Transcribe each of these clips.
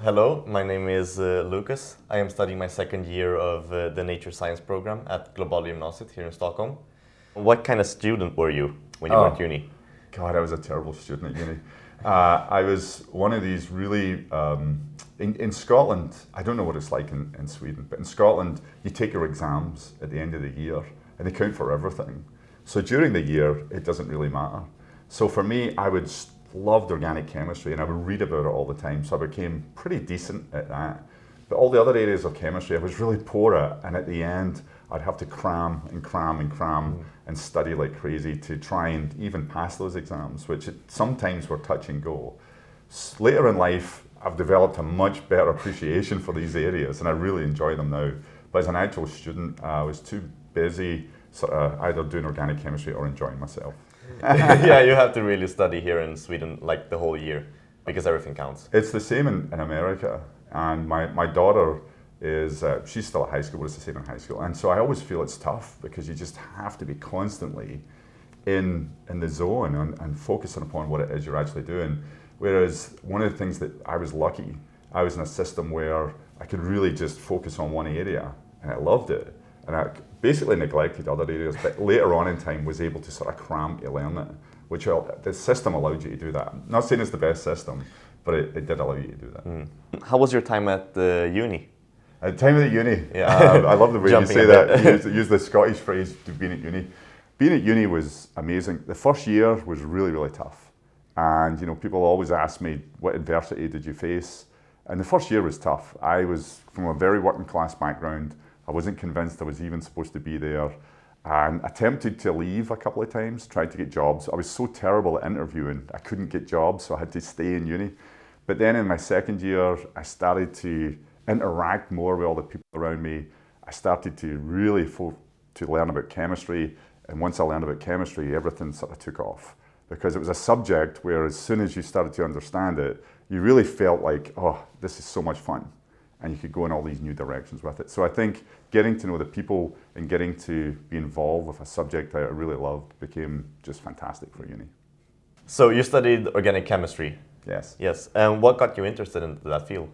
Hello, my name is Lucas. I am studying my second year of the Nature Science program at Global Gymnasiet here in Stockholm. What kind of student were you when you were at uni? God, I was a terrible student at uni. I was one of these really, in Scotland, I don't know what it's like in Sweden, but in Scotland, you take your exams at the end of the year and they count for everything. So during the year, it doesn't really matter. So for me, loved organic chemistry and I would read about it all the time. So I became pretty decent at that. But all the other areas of chemistry, I was really poor at. And at the end, I'd have to cram and study like crazy to try and even pass those exams, which sometimes were touch and go. Later in life, I've developed a much better appreciation for these areas and I really enjoy them now. But as an actual student, I was too busy sort of either doing organic chemistry or enjoying myself. Yeah, you have to really study here in Sweden like the whole year because everything counts. It's the same in America. And my daughter is, she's still at high school, but it's the same in high school. And so I always feel it's tough because you just have to be constantly in the zone and focusing upon what it is you're actually doing. Whereas one of the things that I was lucky, I was in a system where I could really just focus on one area and I loved it. And I basically neglected other areas, but later on in time was able to sort of cram to learn it, which the system allowed you to do that. I'm not saying it's the best system, but it did allow you to do that. Mm. How was your time at the uni? At the time of the uni, yeah. I love the way you say that, use the Scottish phrase, being at uni. Being at uni was amazing. The first year was really, really tough. And people always ask me, what adversity did you face? And the first year was tough. I was from a very working class background. I wasn't convinced I was even supposed to be there and attempted to leave a couple of times, tried to get jobs. I was so terrible at interviewing, I couldn't get jobs, so I had to stay in uni. But then in my second year, I started to interact more with all the people around me. I started to really to learn about chemistry. And once I learned about chemistry, everything sort of took off. Because it was a subject where as soon as you started to understand it, you really felt like, oh, this is so much fun. And you could go in all these new directions with it. So I think getting to know the people and getting to be involved with a subject I really loved became just fantastic for uni. So you studied organic chemistry? Yes. Yes. And what got you interested in that field?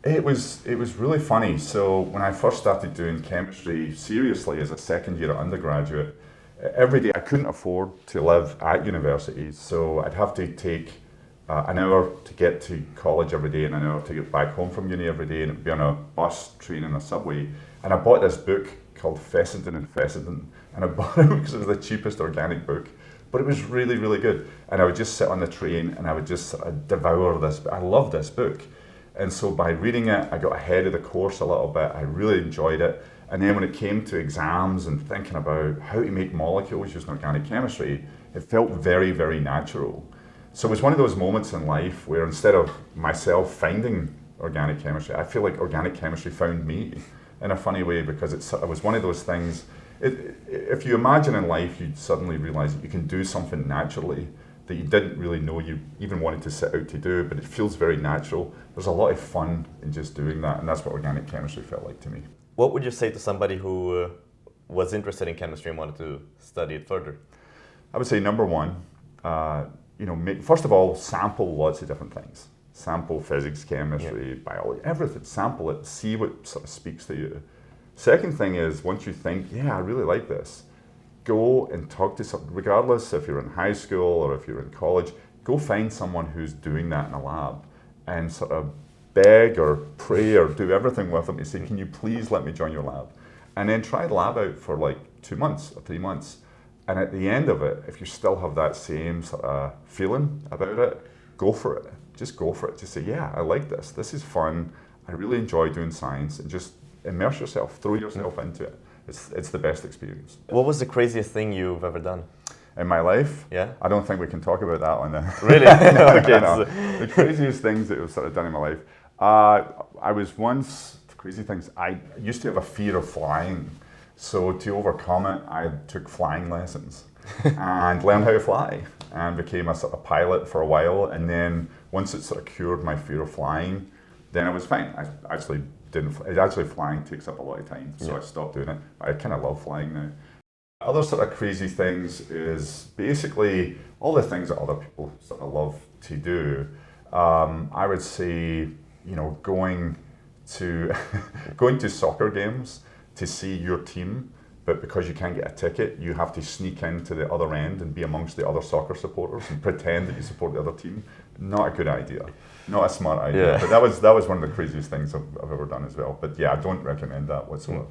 It was really funny. So when I first started doing chemistry seriously as a second year undergraduate, every day I couldn't afford to live at universities. So I'd have to take an hour to get to college every day and an hour to get back home from uni every day, and it would be on a bus, train and a subway. And I bought this book called Fessenden and Fessenden, and I bought it because it was the cheapest organic book, but it was really, really good. And I would just sit on the train and I would just devour this. I loved this book. And so by reading it, I got ahead of the course a little bit. I really enjoyed it. And then when it came to exams and thinking about how to make molecules using organic chemistry, it felt very, very natural. So it was one of those moments in life where instead of myself finding organic chemistry, I feel like organic chemistry found me in a funny way, because it was one of those things. If you imagine in life, you suddenly realize that you can do something naturally that you didn't really know you even wanted to set out to do, but it feels very natural. There's a lot of fun in just doing that, and that's what organic chemistry felt like to me. What would you say to somebody who was interested in chemistry and wanted to study it further? I would say number one, first of all, sample lots of different things. Sample physics, chemistry, biology, everything. Sample it, see what sort of speaks to you. Second thing is, once you think, yeah, I really like this, go and talk to someone, regardless if you're in high school or if you're in college, go find someone who's doing that in a lab and sort of beg or pray or do everything with them to say, can you please let me join your lab? And then try the lab out for like 2 months or 3 months. And at the end of it, if you still have that same sort of feeling about it, go for it. Just go for it. Just say, yeah, I like this. This is fun. I really enjoy doing science. And just immerse yourself, throw yourself into it. It's the best experience. What was the craziest thing you've ever done? In my life? Yeah. I don't think we can talk about that one. Really? Okay. No. The craziest things that I've sort of done in my life. I was once, crazy things, I used to have a fear of flying. So to overcome it, I took flying lessons and learned how to fly and became a sort of pilot for a while. And then once it sort of cured my fear of flying, then I was fine. Actually flying takes up a lot of time, so I stopped doing it. I kind of love flying now. Other sort of crazy things is basically all the things that other people sort of love to do. I would say going to going to soccer games to see your team, but because you can't get a ticket, you have to sneak into the other end and be amongst the other soccer supporters and pretend that you support the other team. Not a good idea. Not a smart idea. Yeah. But that was one of the craziest things I've ever done as well. But yeah, I don't recommend that whatsoever.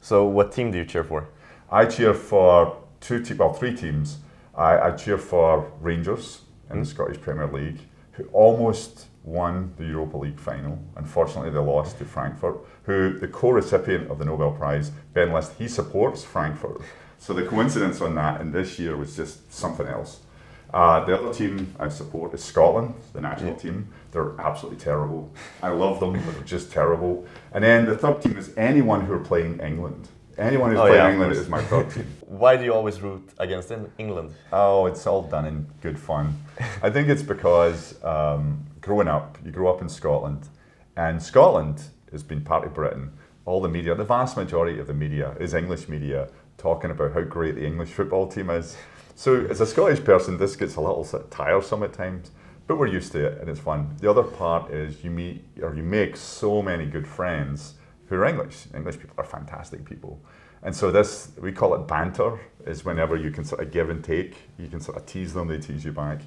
So what team do you cheer for? I cheer for three teams. I cheer for Rangers in the Scottish Premier League, who almost won the Europa League final. Unfortunately, they lost to Frankfurt, who the co-recipient of the Nobel Prize, Ben List, he supports Frankfurt. So the coincidence on that in this year was just something else. The other team I support is Scotland, the national team. They're absolutely terrible. I love them, but they're just terrible. And then the third team is anyone who are playing England. Anyone who's playing England is my third team. Why do you always root against England? Oh, it's all done in good fun. I think it's because growing up, you grew up in Scotland, and Scotland has been part of Britain. All the media, the vast majority of the media is English media talking about how great the English football team is. So as a Scottish person, this gets a little tiresome at times, but we're used to it and it's fun. The other part is you make so many good friends who are English. English people are fantastic people. And so this, we call it banter, is whenever you can sort of give and take. You can sort of tease them, they tease you back.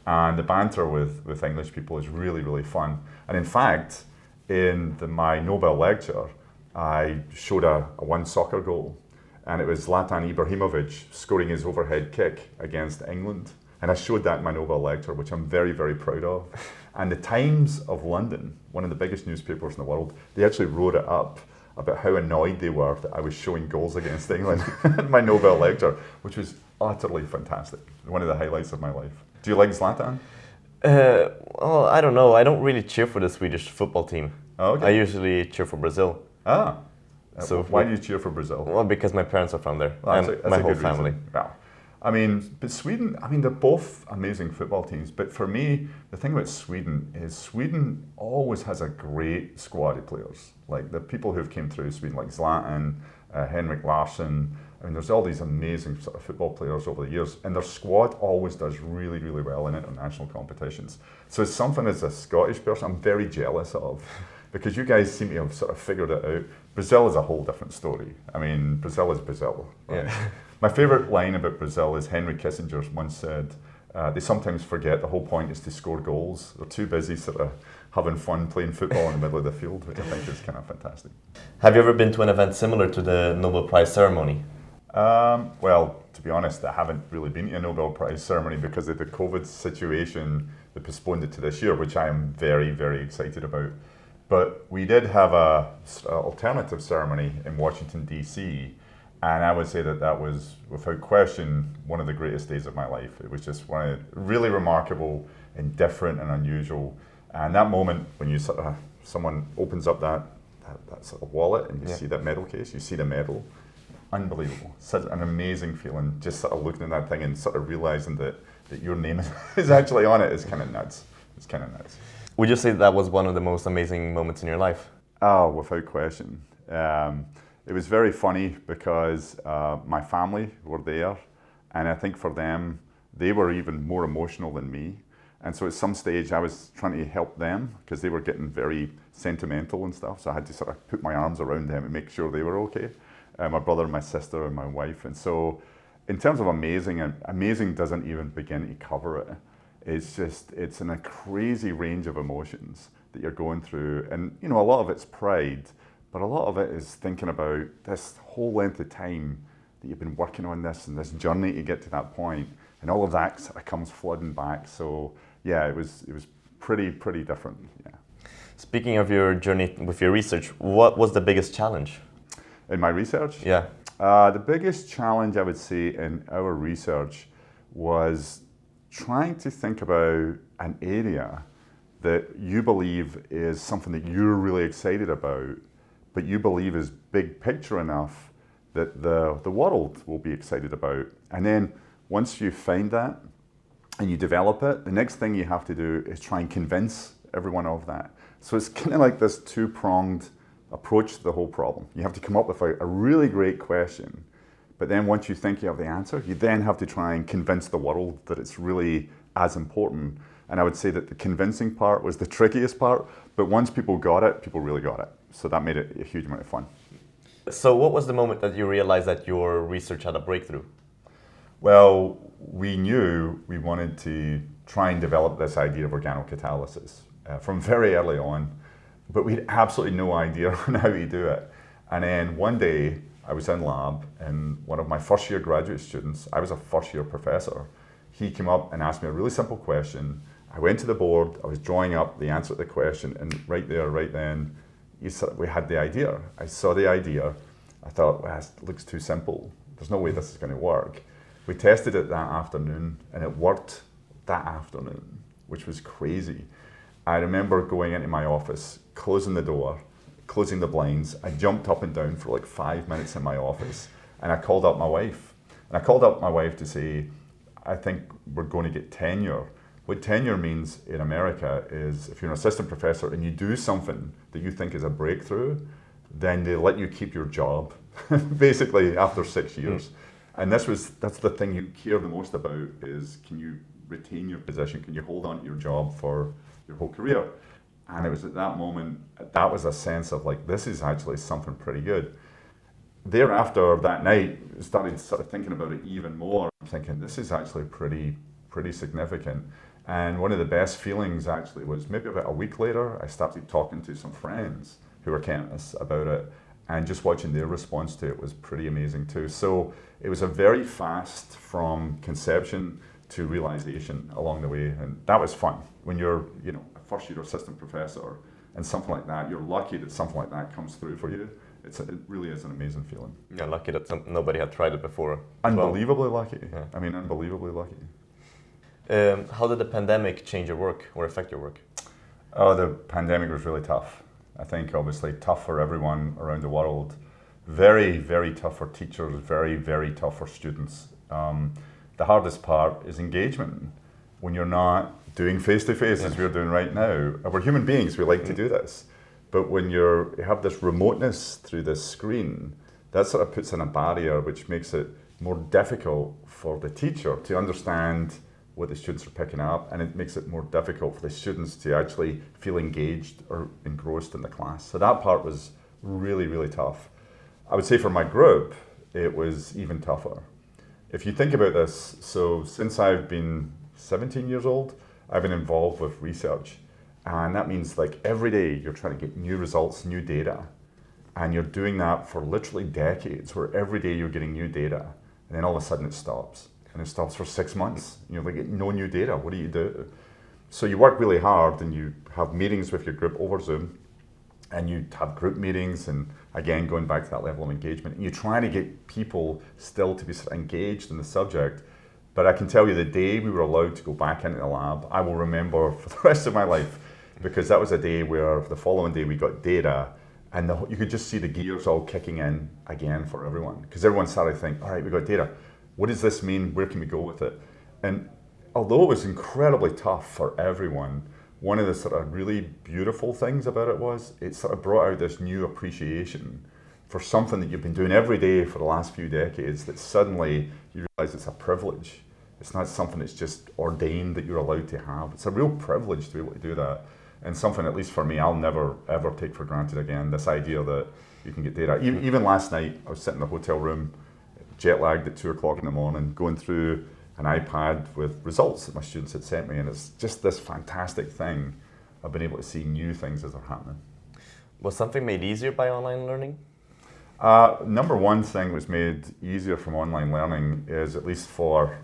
And the banter with English people is really, really fun. And in fact, in my Nobel lecture, I showed a one soccer goal. And it was Zlatan Ibrahimovic scoring his overhead kick against England. And I showed that in my Nobel lecture, which I'm very, very proud of. And the Times of London, one of the biggest newspapers in the world, they actually wrote it up about how annoyed they were that I was showing goals against England in my Nobel lecture, which was utterly fantastic. One of the highlights of my life. Do you like Zlatan? Well, I don't know. I don't really cheer for the Swedish football team. Oh, okay. I usually cheer for Brazil. Ah. So why do you cheer for Brazil? Well, because my parents are from there, Well, and my whole family. Well, I mean, but Sweden, they're both amazing football teams. But for me, the thing about Sweden is Sweden always has a great squad of players. Like the people who've came through Sweden, like Zlatan, Henrik Larsson. I mean, there's all these amazing sort of football players over the years, and their squad always does really, really well in international competitions. So it's something as a Scottish person I'm very jealous of, because you guys seem to have sort of figured it out. Brazil is a whole different story. I mean, Brazil is Brazil. Right? Yeah. My favourite line about Brazil is Henry Kissinger once said, they sometimes forget the whole point is to score goals. They're too busy sort of having fun playing football in the middle of the field, which I think is kind of fantastic. Have you ever been to an event similar to the Nobel Prize ceremony? Well, to be honest, I haven't really been to a Nobel Prize ceremony because of the COVID situation that postponed it to this year, which I am very, very excited about. But we did have a alternative ceremony in Washington, D.C., and I would say that was, without question, one of the greatest days of my life. It was just really remarkable and different and unusual. And that moment when you someone opens up that sort of wallet and you see that medal case, you see the medal, unbelievable. Such an amazing feeling, just sort of looking at that thing and sort of realizing that your name is actually on it is kind of nuts. It's kind of nuts. Would you say that was one of the most amazing moments in your life? Oh, without question. It was very funny because my family were there, and I think for them, they were even more emotional than me. And so at some stage, I was trying to help them because they were getting very sentimental and stuff. So I had to sort of put my arms around them and make sure they were okay. My brother, my sister, and my wife. And so in terms of amazing doesn't even begin to cover it. It's in a crazy range of emotions that you're going through. And, a lot of it's pride, but a lot of it is thinking about this whole length of time that you've been working on this and this journey to get to that point. And all of that sort of comes flooding back. So yeah, it was pretty different. Yeah. Speaking of your journey with your research, what was the biggest challenge? In my research? Yeah. The biggest challenge I would say in our research was trying to think about an area that you believe is something that you're really excited about, but you believe is big picture enough that the world will be excited about. And then once you find that and you develop it, the next thing you have to do is try and convince everyone of that. So it's kind of like this two-pronged approach to the whole problem. You have to come up with a really great question, but then once you think you have the answer, you then have to try and convince the world that it's really as important. And I would say that the convincing part was the trickiest part, but once people got it, people really got it. So that made it a huge amount of fun. So what was the moment that you realized that your research had a breakthrough? Well, we knew we wanted to try and develop this idea of organocatalysis from very early on, but we had absolutely no idea on how to do it. And then one day I was in lab and one of my first year graduate students, I was a first year professor, he came up and asked me a really simple question. I went to the board, I was drawing up the answer to the question, and right there, right then, we had the idea. I saw the idea, I thought, well, this looks too simple. There's no way this is going to work. We tested it that afternoon and it worked that afternoon, which was crazy. I remember going into my office, closing the door, closing the blinds. I jumped up and down for like 5 minutes in my office and I called up my wife. And I called up my wife to say, I think we're going to get tenure. What tenure means in America is if you're an assistant professor and you do something that you think is a breakthrough, then they let you keep your job, basically after 6 years. And that's the thing you care the most about is, can you retain your position? Can you hold on to your job for your whole career? And it was at that moment, that was a sense of like, this is actually something pretty good. Thereafter, that night, I started sort of thinking about it even more. I'm thinking, this is actually pretty significant. And one of the best feelings actually was maybe about a week later, I started talking to some friends who were chemists about it, and just watching their response to it was pretty amazing too. So it was a very fast from conception to realization along the way, and that was fun. When you're, a first year assistant professor and something like that, you're lucky that something like that comes through for you. It really is an amazing feeling. Yeah, lucky that nobody had tried it before. Unbelievably lucky. Yeah. I mean, unbelievably lucky. How did the pandemic change your work or affect your work? Oh, the pandemic was really tough. I think obviously tough for everyone around the world. Very, very tough for teachers, very, very tough for students. The hardest part is engagement. When you're not doing face-to-face as we're doing right now. We're human beings, we like to do this. But when you have this remoteness through this screen, that sort of puts in a barrier which makes it more difficult for the teacher to understand what the students are picking up, and it makes it more difficult for the students to actually feel engaged or engrossed in the class. So that part was really, really tough. I would say for my group, it was even tougher. If you think about this, so since I've been 17 years old, I've been involved with research. And that means like every day you're trying to get new results, new data. And you're doing that for literally decades, where every day you're getting new data. And then all of a sudden it stops. And it stops for 6 months. You're like, no new data, what do you do? So you work really hard and you have meetings with your group over Zoom. And you have group meetings, and again, going back to that level of engagement. And you're trying to get people still to be sort of engaged in the subject. But I can tell you the day we were allowed to go back into the lab, I will remember for the rest of my life, because that was a day where the following day we got data, and you could just see the gears all kicking in again for everyone. Because everyone started to think, all right, we got data. What does this mean? Where can we go with it? And although it was incredibly tough for everyone, one of the sort of really beautiful things about it was it sort of brought out this new appreciation for something that you've been doing every day for the last few decades, that suddenly you realize it's a privilege. It's not something that's just ordained that you're allowed to have. It's a real privilege to be able to do that. And something, at least for me, I'll never ever take for granted again, this idea that you can get data. Even last night, I was sitting in the hotel room, jet lagged at 2 o'clock in the morning, going through an iPad with results that my students had sent me, and it's just this fantastic thing of being able to see new things as they're happening. Was something made easier by online learning? Number one thing was made easier from online learning is, at least for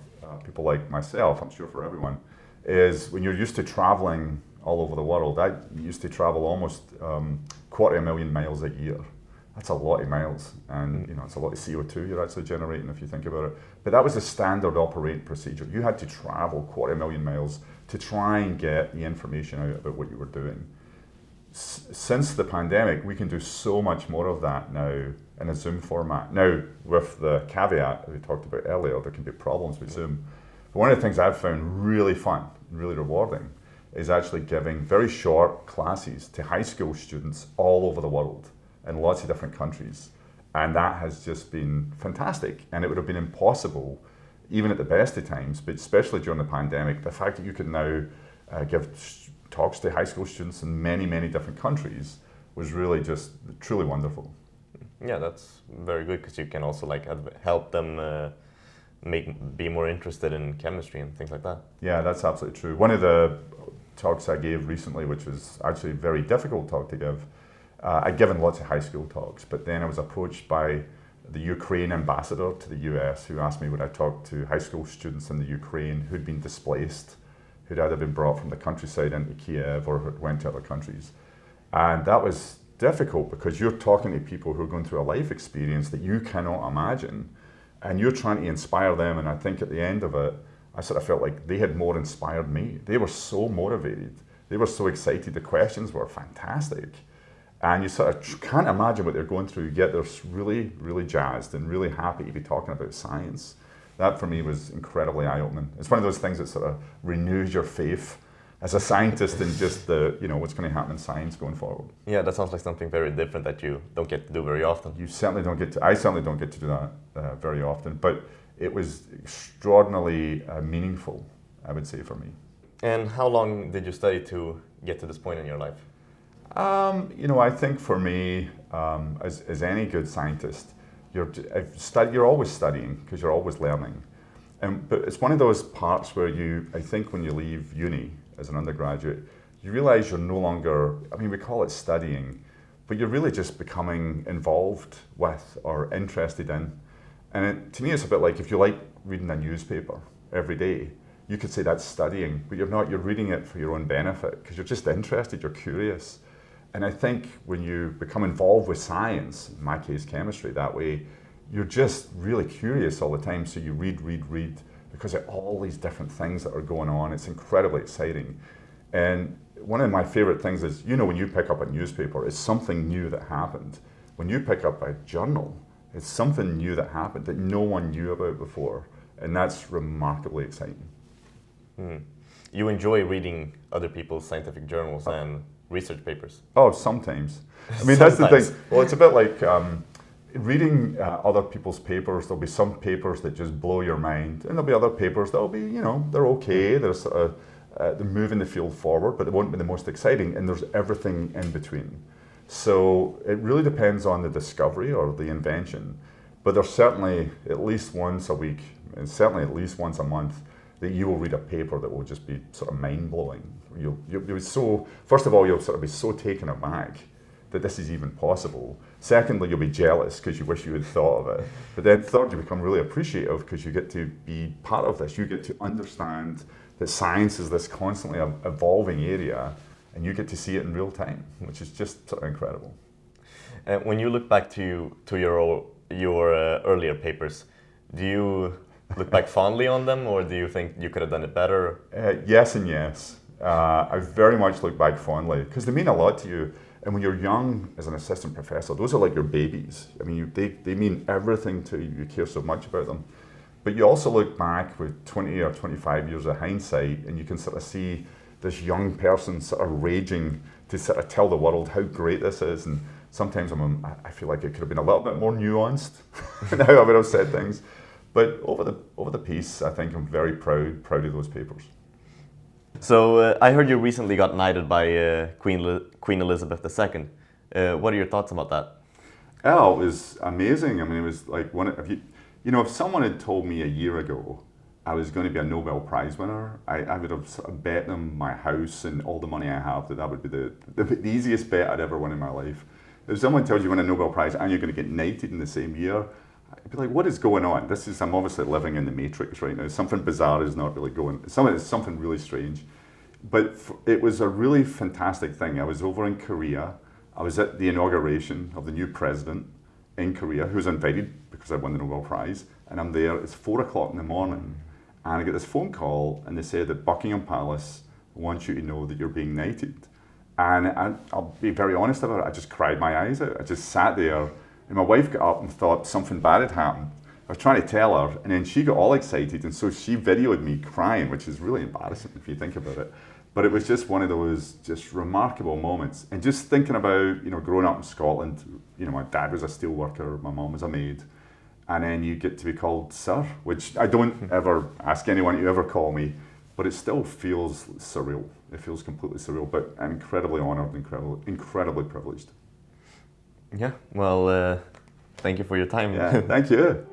people like myself, I'm sure for everyone, is when you're used to traveling all over the world. I used to travel almost 250,000 miles a year. That's a lot of miles, and it's a lot of CO2 you're actually generating if you think about it. But that was the standard operating procedure. You had to travel 250,000 miles to try and get the information out about what you were doing. Since the pandemic, we can do so much more of that now in a Zoom format. Now, with the caveat we talked about earlier, there can be problems with Zoom. But one of the things I've found really fun, really rewarding, is actually giving very short classes to high school students all over the world in lots of different countries. And that has just been fantastic. And it would have been impossible, even at the best of times, but especially during the pandemic, the fact that you can now give talks to high school students in many, many different countries was really just truly wonderful. Yeah, that's very good because you can also like help them be more interested in chemistry and things like that. Yeah, that's absolutely true. One of the talks I gave recently, which was actually a very difficult talk to give, I'd given lots of high school talks, but then I was approached by the Ukraine ambassador to the US who asked me would I talk to high school students in the Ukraine who'd been displaced, who'd either been brought from the countryside into Kiev or who'd went to other countries. And that was difficult because you're talking to people who are going through a life experience that you cannot imagine, and you're trying to inspire them. And I think at the end of it, I sort of felt like they had more inspired me. They were so motivated. They were so excited. The questions were fantastic. And you sort of can't imagine what they're going through, yet they're really, really jazzed and really happy to be talking about science. That for me was incredibly eye-opening. It's one of those things that sort of renews your faith as a scientist in just the, what's going to happen in science going forward. Yeah, that sounds like something very different that you don't get to do very often. I certainly don't get to do that very often, but it was extraordinarily meaningful, I would say, for me. And how long did you study to get to this point in your life? I think for me, as any good scientist, you're always studying because you're always learning. But it's one of those parts where I think when you leave uni as an undergraduate, you realize you're no longer, we call it studying, but you're really just becoming involved with or interested in. And to me, it's a bit like if you like reading a newspaper every day, you could say that's studying, but you're not, you're reading it for your own benefit because you're just interested, you're curious. And I think when you become involved with science, in my case chemistry, that way, you're just really curious all the time. So you read, because of all these different things that are going on. It's incredibly exciting. And one of my favorite things is, when you pick up a newspaper, it's something new that happened. When you pick up a journal, it's something new that happened that no one knew about before. And that's remarkably exciting. You enjoy reading other people's scientific journals and research papers? Oh, sometimes. That's the thing. Well, it's a bit like reading other people's papers. There'll be some papers that just blow your mind, and there'll be other papers that'll be, they're okay. They're sort of they're moving the field forward, but they won't be the most exciting. And there's everything in between. So it really depends on the discovery or the invention. But there's certainly at least once a week, and certainly at least once a month, that you will read a paper that will just be sort of mind-blowing. You'll be so, first of all, you'll sort of be so taken aback that this is even possible. Secondly, you'll be jealous because you wish you had thought of it. But then third, you become really appreciative because you get to be part of this. You get to understand that science is this constantly evolving area, and you get to see it in real time, which is just sort of incredible. When you look back to your earlier papers, do you look back fondly on them, or do you think you could have done it better? Yes and yes. I very much look back fondly because they mean a lot to you. And when you're young as an assistant professor, those are like your babies. They mean everything to you. You care so much about them. But you also look back with 20 or 25 years of hindsight, and you can sort of see this young person sort of raging to sort of tell the world how great this is. And sometimes I feel like it could have been a little bit more nuanced in how I would have said things. But over the piece, I think I'm very proud of those papers. So I heard you recently got knighted by Queen Elizabeth II. What are your thoughts about that? Oh, it was amazing. It was like if someone had told me a year ago I was going to be a Nobel Prize winner, I would have sort of bet them my house and all the money I have that would be the easiest bet I'd ever won in my life. If someone tells you win a Nobel Prize and you're going to get knighted in the same year, I'd be like, what is going on? I'm obviously living in the Matrix right now. Something bizarre is not really going. It's something really strange. But it was a really fantastic thing. I was over in Korea. I was at the inauguration of the new president in Korea, who was invited because I won the Nobel Prize. And I'm there. It's 4 o'clock in the morning. And I get this phone call, and they say that Buckingham Palace wants you to know that you're being knighted. And I'll be very honest about it. I just cried my eyes out. I just sat there. And my wife got up and thought something bad had happened. I was trying to tell her, and then she got all excited, and so she videoed me crying, which is really embarrassing if you think about it. But it was just one of those just remarkable moments. And just thinking about, growing up in Scotland, my dad was a steel worker, my mum was a maid, and then you get to be called Sir, which I don't ever ask anyone to ever call me, but it still feels surreal. It feels completely surreal, but I'm incredibly honored, incredibly privileged. Yeah, well, thank you for your time. Yeah, thank you.